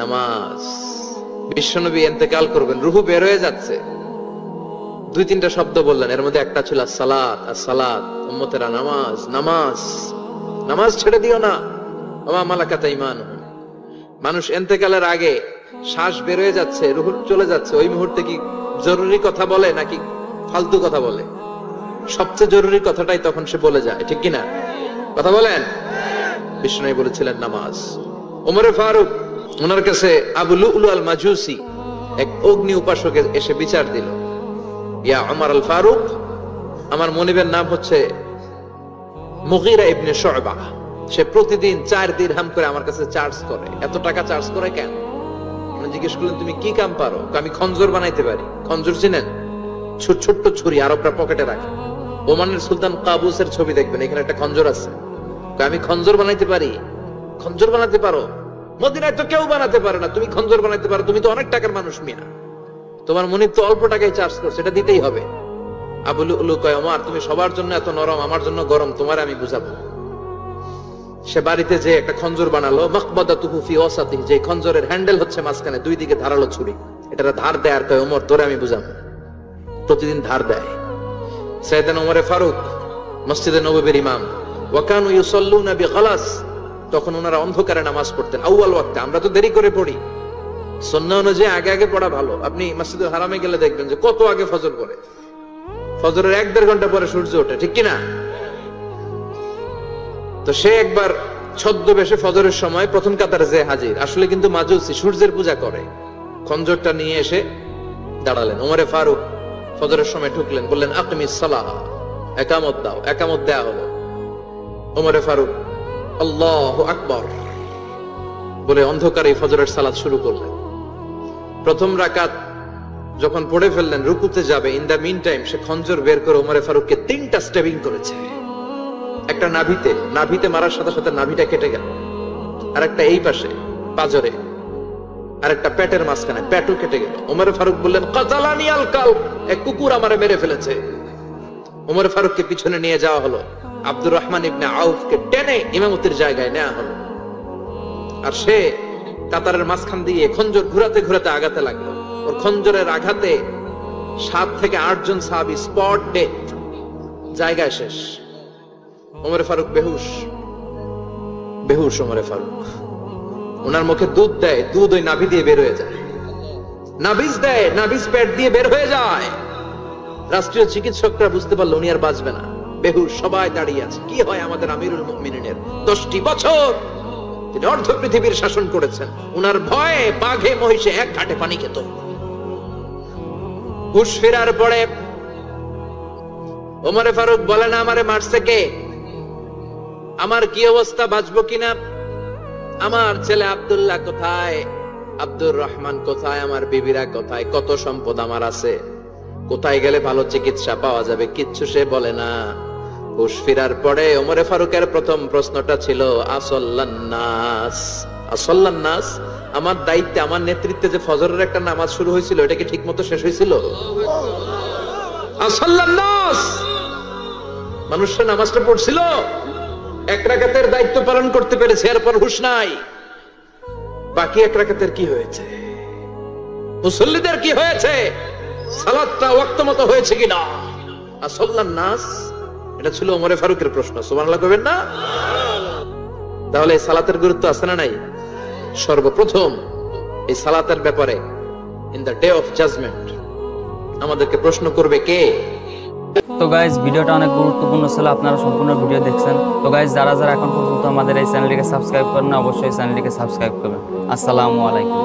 নামাজ। বিশ্বনবী ইন্তেকাল করবেন, রূহ বের হয়ে যাচ্ছে, দুই তিনটা শব্দ বললেন, এর মধ্যে একটা ছিল সালাত। সালাত, উম্মতেরা নামাজ, নামাজ, নামাজ ছেড়ে দিও না। ওয়া মালাকাত ঈমানুহুম। মানুষ ইন্তেকালের আগে শ্বাস বের হয়ে যাচ্ছে, রূহ চলে যাচ্ছে, ওই মুহূর্তে কি জরুরি কথা বলে নাকি ফালতু কথা বলে? সবচেয়ে জরুরি কথাটাই তখন সে বলে যায়, ঠিক কিনা? কথা বলেন। বিষ্ণু বলেছিলেন নামাজ। ওমরে ফারুক, ওনার কাছে আবু লুলু আল মাজুসি, এক অগ্নি উপাসক এসে বিচার দিল, ইয়া ওমর আল ফারুক, আমার মনিবের নাম হচ্ছে মুগীরা ইবনে শুবা, সে প্রতিদিন 4 দিরহাম করে আমার কাছে চার্জ করে। এত টাকা চার্জ করে কেন? জিজ্ঞেস করলেন তুমি কি কাম পারো? আমি খঞ্জর বানাইতে পারি। খঞ্জর চিনেন? ছোট্ট ছুরি আরবরা পকেটে রাখে। ওমানের সুলতান কাবুসের ছবি দেখবেন, এখানে একটা খঞ্জর আছে। আমি খঞ্জর বানাইতে পারি। খঞ্জর বানাতে পারো? মদিনায় তো কেউ বানাতে পারে না, তুমি খঞ্জর বানাইতে পারো? তুমি তো অনেক টাকার মানুষ মিয়া, তোমার মনিব তো অল্প টাকায় চার্জ করছে, এটা দিতেই হবে। আবু লুলু কয়, ওমর তুমি সবার জন্য এত নরম, আমার জন্য গরম, তোমার আমি বুঝাবো। সে বাড়িতে যে একটা খঞ্জর বানালো, মাকবাদাতুহু ফি ওয়াসাতিহি, যে খঞ্জরের হ্যান্ডেল হচ্ছে মাঝখানে, দুই দিকে ধারালো ছুরি, এটা ধার দেয়। আর কয়, ওমর তোরে আমি বুঝাবো। প্রতিদিন ধার দেয়। সাইয়েদনা ওমরে ফারুক মসজিদে নববীর ইমাম, ওয়া কানু ইউসাল্লুনা বিগালাস, তখন ওনারা অন্ধকারে নামাজ পড়তেন আউয়াল ওয়াক্তে। আমরা তো দেরি করে পড়ি, সুন্নাহ অনুযায়ী আগে আগে পড়া ভালো। আপনি মসজিদুল হারামে গেলে দেখবেন যে কত আগে ফজর পড়ে, ফজরের 1-1.5 ঘন্টা পরে সূর্য ওঠে, ঠিক কিনা? তো সে একবার ছদ্মবেশে ফজরের সময় প্রথম কাতারে যে হাজির, আসলে কিন্তু মাজুসি, সূর্যের পূজা করে। খঞ্জরটা নিয়ে এসে দাঁড়ালেন। ওমরে ফারুক ফজরের সময় ঢুকলেন, বললেন আকিমিস সালাহ, একামত দাও। একামত দেয়া হলো। ওমরে ফারুক আল্লাহু আকবার বলে অন্ধকারে ফজরের সালাত শুরু করলেন। প্রথম রাকাত যখন পড়ে ফেললেন, রুকুতে যাবে, ইন দা মিন টাইম সে খঞ্জর বের করে ওমরে ফারুককে 3টা স্টেবিং করেছে। একটা নাভিতে মারার সাথে সাথে নাভিটা কেটে গেল, আর একটা এই পাশে পাজরে, আর একটা পেটের মাঝখানে, পেটও কেটে গেল। ওমরে ফারুক বললেন কাতালানি আল কালব, এক কুকুর আমারে মেরে ফেলেছে। ওমরে ফারুককে পিছনে নিয়ে যাওয়া হলো। আব্দুর রহমান ইবনে আউফকে টেনে ইমামতির জায়গায় নেওয়া হলো। আর সে কাতারের মাঝখান দিয়ে খঞ্জর ঘুরাতে ঘুরাতে আগাতে লাগলো। ওর খঞ্জরের আঘাতে 7 থেকে 8 জন সাহাবী স্পট ডেথ, জায়গায় শেষ। ওমরে ফারুক বেহুশ। ওমরে ফারুক, ওনার মুখে দুধ দেয়, দুধ ওই নাভি দিয়ে বের হয়ে যায়। নাভিজ দেয়, নাভিজ পেট দিয়ে বের হয়ে যায়। রাষ্ট্রীয় চিকিৎসকরা বুঝতে পারলো উনি আর বাঁচবে না, বেহুশ। সবাই দাঁড়িয়ে আছে। কি হয় আমাদের আমিরুল মুমিনিনের? 10টি বছর তিনি অর্ধ পৃথিবীর শাসন করেছেন। উনার ভয়ে বাঘে মহিষে এক ঘাটে পানি খেত। হুশ ফেরার পরে ওমরে ফারুক বলেন, আমারে মারছে কে? আমার কি অবস্থা, বাঁচবো কিনা? আমার ছেলে আব্দুল্লাহ কোথায়? আব্দুর রহমান কোথায়? আমার বিবিরা কোথায়? কত সম্পদ আমার আছে, কোথায় গেলে ভালো চিকিৎসা পাওয়া যাবে? কিচ্ছু সে বলে না। হুশ ফিরার পরে ওমরে ফারুকের প্রথম প্রশ্নটা ছিল আসল্লান্নাস, আসল্লান্নাস, আমার দায়িত্বে, আমার নেতৃত্বে যে ফজরের একটা নামাজ শুরু হয়েছিল, এটা কি ঠিক মতো শেষ হয়েছিল? আসল্লান্নাস, মানুষরা নামাজটা পড়ছিল, 1 রাকাতের দায়িত্ব পালন করতে পেরেছে, এরপর হুশ নাই। বাকি 1 রাকাতের কি হয়েছে? মুসল্লিদের কি হয়েছে? সালাতটা ওয়াক্ত মতো হয়েছে কিনা? আসল্লান্নাস, এটা ছিল ওমরে ফারুকের প্রশ্ন। সুবহানাল্লাহ কইবেন না? তাহলে এই সালাতের গুরুত্ব আছে না নাই? সর্বপ্রথম এই সালাতের ব্যাপারে in the day of judgement আমাদেরকে প্রশ্ন করবে কে? তো গাইজ, ভিডিওটা অনেক গুরুত্বপূর্ণ ছিল, আপনারা সম্পূর্ণ ভিডিও দেখছেন। তো গাইজ, যারা এখন পর্যন্ত আমাদের এই চ্যানেলটিকে সাবস্ক্রাইব করেন না, অবশ্যই চ্যানেলটিকে সাবস্ক্রাইব করবেন। আসসালামু আলাইকুম।